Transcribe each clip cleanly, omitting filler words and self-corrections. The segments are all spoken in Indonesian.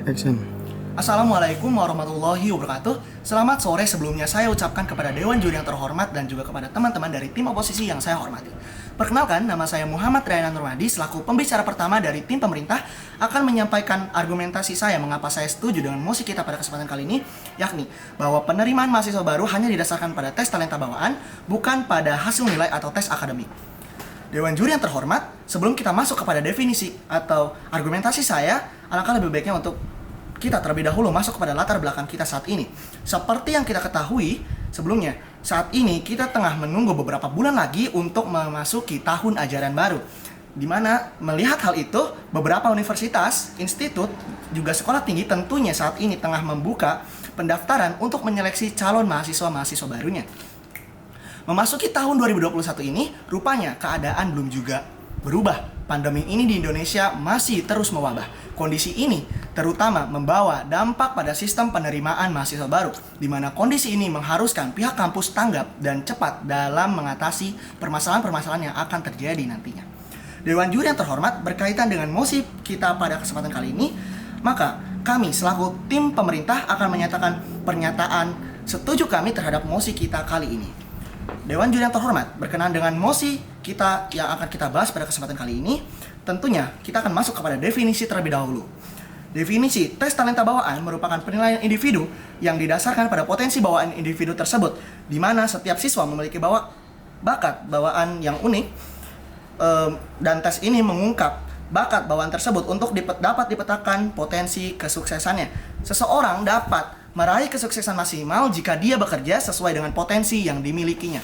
Action. Assalamualaikum warahmatullahi wabarakatuh. Selamat sore, sebelumnya saya ucapkan kepada Dewan Juri yang terhormat dan juga kepada teman-teman dari tim oposisi yang saya hormati. Perkenalkan, nama saya Muhammad Rayana Nurmadi, selaku pembicara pertama dari tim pemerintah akan menyampaikan argumentasi saya mengapa saya setuju dengan mosi kita pada kesempatan kali ini, yakni bahwa penerimaan mahasiswa baru hanya didasarkan pada tes talenta bawaan, bukan pada hasil nilai atau tes akademik. Dewan Juri yang terhormat, sebelum kita masuk kepada definisi atau argumentasi saya, alangkah lebih baiknya untuk kita terlebih dahulu masuk kepada latar belakang kita saat ini. Seperti yang kita ketahui sebelumnya, saat ini kita tengah menunggu beberapa bulan lagi untuk memasuki tahun ajaran baru. Di mana melihat hal itu, beberapa universitas, institut, juga sekolah tinggi tentunya saat ini tengah membuka pendaftaran untuk menyeleksi calon mahasiswa-mahasiswa barunya. Memasuki tahun 2021 ini, rupanya keadaan belum juga berubah. Pandemi ini di Indonesia masih terus mewabah. Kondisi ini terutama membawa dampak pada sistem penerimaan mahasiswa baru, di mana kondisi ini mengharuskan pihak kampus tanggap dan cepat dalam mengatasi permasalahan-permasalahan yang akan terjadi nantinya. Dewan Juri yang terhormat, berkaitan dengan mosi kita pada kesempatan kali ini, maka kami selaku tim pemerintah akan menyatakan pernyataan setuju kami terhadap mosi kita kali ini. Dewan Juri yang terhormat, berkenaan dengan mosi kita yang akan kita bahas pada kesempatan kali ini, tentunya kita akan masuk kepada definisi terlebih dahulu. Definisi tes talenta bawaan merupakan penilaian individu yang didasarkan pada potensi bawaan individu tersebut, di mana setiap siswa memiliki bakat bawaan yang unik, dan tes ini mengungkap bakat bawaan tersebut untuk dapat dipetakan potensi kesuksesannya. Seseorang dapat meraih kesuksesan maksimal jika dia bekerja sesuai dengan potensi yang dimilikinya.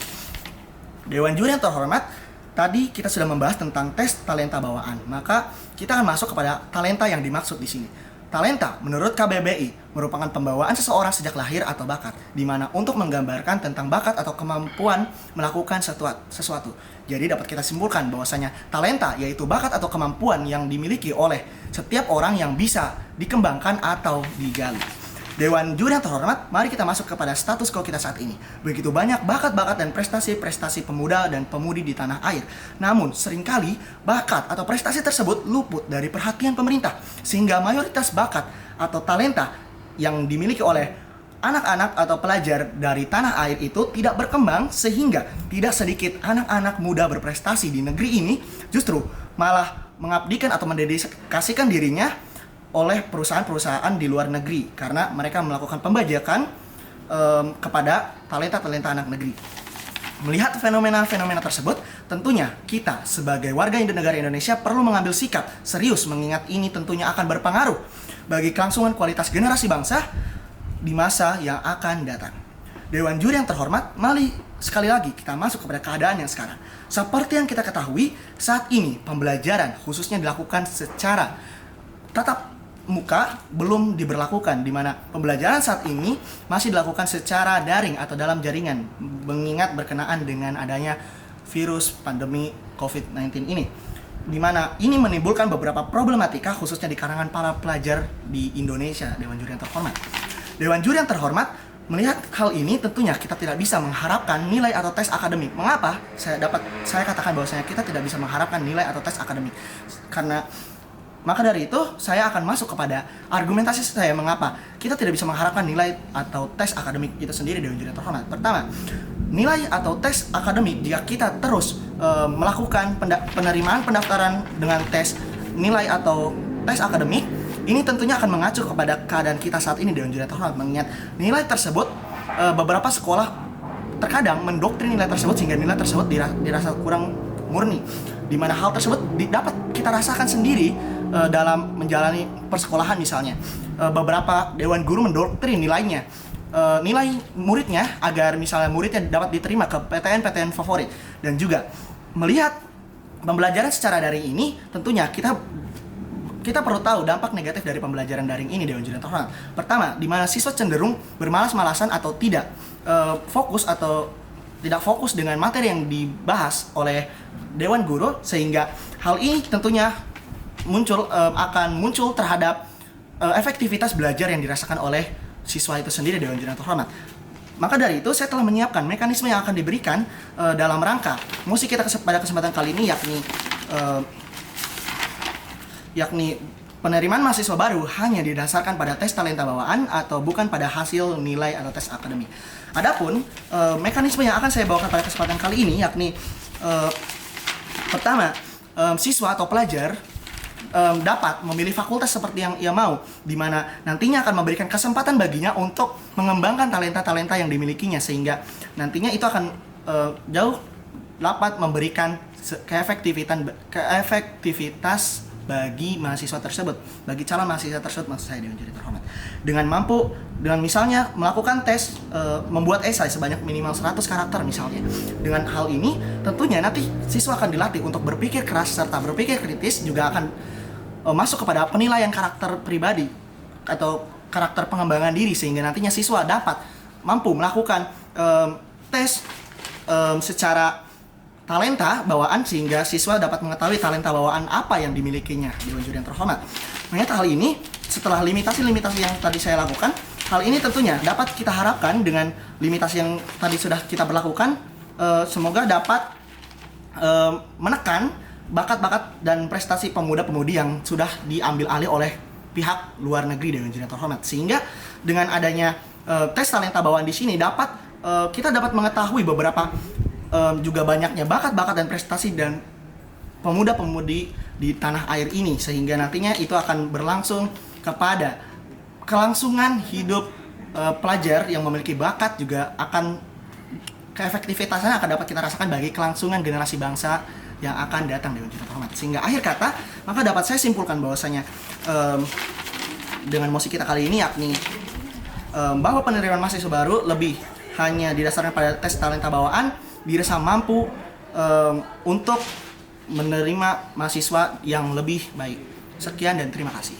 Dewan Juri yang terhormat, tadi kita sudah membahas tentang tes talenta bawaan, maka kita akan masuk kepada talenta yang dimaksud di sini. Talenta, menurut KBBI, merupakan pembawaan seseorang sejak lahir atau bakat, di mana untuk menggambarkan tentang bakat atau kemampuan melakukan sesuatu. Jadi dapat kita simpulkan bahwasanya talenta yaitu bakat atau kemampuan yang dimiliki oleh setiap orang yang bisa dikembangkan atau digali. Dewan Juri yang terhormat, mari kita masuk kepada status quo kita saat ini. Begitu banyak bakat-bakat dan prestasi-prestasi pemuda dan pemudi di tanah air. Namun, seringkali bakat atau prestasi tersebut luput dari perhatian pemerintah. Sehingga mayoritas bakat atau talenta yang dimiliki oleh anak-anak atau pelajar dari tanah air itu tidak berkembang, sehingga tidak sedikit anak-anak muda berprestasi di negeri ini justru malah mengabdikan atau mendedikasikan dirinya oleh perusahaan-perusahaan di luar negeri karena mereka melakukan pembajakan kepada talenta-talenta anak negeri. Melihat fenomena-fenomena tersebut, tentunya kita sebagai warga negara Indonesia perlu mengambil sikap serius, mengingat ini tentunya akan berpengaruh bagi kelangsungan kualitas generasi bangsa di masa yang akan datang. Dewan Juri yang terhormat, mari sekali lagi kita masuk kepada keadaan yang sekarang. Seperti yang kita ketahui, saat ini pembelajaran khususnya dilakukan secara tatap muka belum diberlakukan, di mana pembelajaran saat ini masih dilakukan secara daring atau dalam jaringan, mengingat berkenaan dengan adanya virus pandemi COVID-19 ini, di mana ini menimbulkan beberapa problematika khususnya di kalangan para pelajar di Indonesia. Dewan Juri yang terhormat, Dewan Juri yang terhormat, melihat hal ini tentunya kita tidak bisa mengharapkan nilai atau tes akademik. Mengapa saya katakan bahwasanya kita tidak bisa mengharapkan nilai atau tes akademik? Maka dari itu, saya akan masuk kepada argumentasi saya mengapa kita tidak bisa mengharapkan nilai atau tes akademik itu sendiri. Dewan Juri yang terhormat, pertama, nilai atau tes akademik jika kita terus melakukan penerimaan pendaftaran dengan tes nilai atau tes akademik, ini tentunya akan mengacu kepada keadaan kita saat ini. Dewan Juri yang terhormat, mengingat nilai tersebut beberapa sekolah terkadang mendoktrin nilai tersebut sehingga nilai tersebut dirasa kurang murni, di mana hal tersebut dapat kita rasakan sendiri dalam menjalani persekolahan. Misalnya beberapa dewan guru mendoktrin nilainya, nilai muridnya agar misalnya muridnya dapat diterima ke PTN favorit. Dan juga melihat pembelajaran secara daring ini, tentunya kita perlu tahu dampak negatif dari pembelajaran daring ini. Dewan Juri yang terhormat, pertama, di mana siswa cenderung bermalas-malasan atau tidak tidak fokus dengan materi yang dibahas oleh dewan guru, sehingga hal ini tentunya akan muncul terhadap efektivitas belajar yang dirasakan oleh siswa itu sendiri. Dewan Juri yang terhormat, maka dari itu saya telah menyiapkan mekanisme yang akan diberikan dalam rangka mosi kita pada kesempatan kali ini, yakni penerimaan mahasiswa baru hanya didasarkan pada tes talenta bawaan atau bukan pada hasil nilai atau tes akademik. Adapun mekanisme yang akan saya bawakan pada kesempatan kali ini yakni pertama, siswa atau pelajar dapat memilih fakultas seperti yang ia mau, di mana nantinya akan memberikan kesempatan baginya untuk mengembangkan talenta-talenta yang dimilikinya, sehingga nantinya itu akan jauh dapat memberikan keefektivitas bagi mahasiswa tersebut, bagi calon mahasiswa tersebut, maksud saya Dewan Juri terhormat, dengan misalnya melakukan tes membuat esai sebanyak minimal 100 karakter misalnya. Dengan hal ini tentunya nanti siswa akan dilatih untuk berpikir keras serta berpikir kritis, juga akan masuk kepada penilaian karakter pribadi atau karakter pengembangan diri, sehingga nantinya siswa dapat mampu melakukan tes secara talenta bawaan, sehingga siswa dapat mengetahui talenta bawaan apa yang dimilikinya. Dewan Juri yang terhormat, mengingat hal ini, setelah limitasi-limitasi yang tadi saya lakukan, hal ini tentunya dapat kita harapkan dengan limitasi yang tadi sudah kita berlakukan, semoga dapat menekan bakat-bakat dan prestasi pemuda-pemudi yang sudah diambil alih oleh pihak luar negeri, Dewan Juri yang terhormat. Sehingga dengan adanya tes talenta bawaan di sini kita dapat mengetahui beberapa juga banyaknya bakat-bakat dan prestasi dan pemuda-pemudi di tanah air ini, sehingga nantinya itu akan berlangsung kepada kelangsungan hidup pelajar yang memiliki bakat, juga akan keefektivitasannya akan dapat kita rasakan bagi kelangsungan generasi bangsa yang akan datang, Dewan Juri terhormat. Sehingga akhir kata, maka dapat saya simpulkan bahwasanya dengan mosi kita kali ini yakni bahwa penerimaan mahasiswa baru lebih hanya didasarkan pada tes talenta bawaan, dirasa mampu untuk menerima mahasiswa yang lebih baik. Sekian dan terima kasih.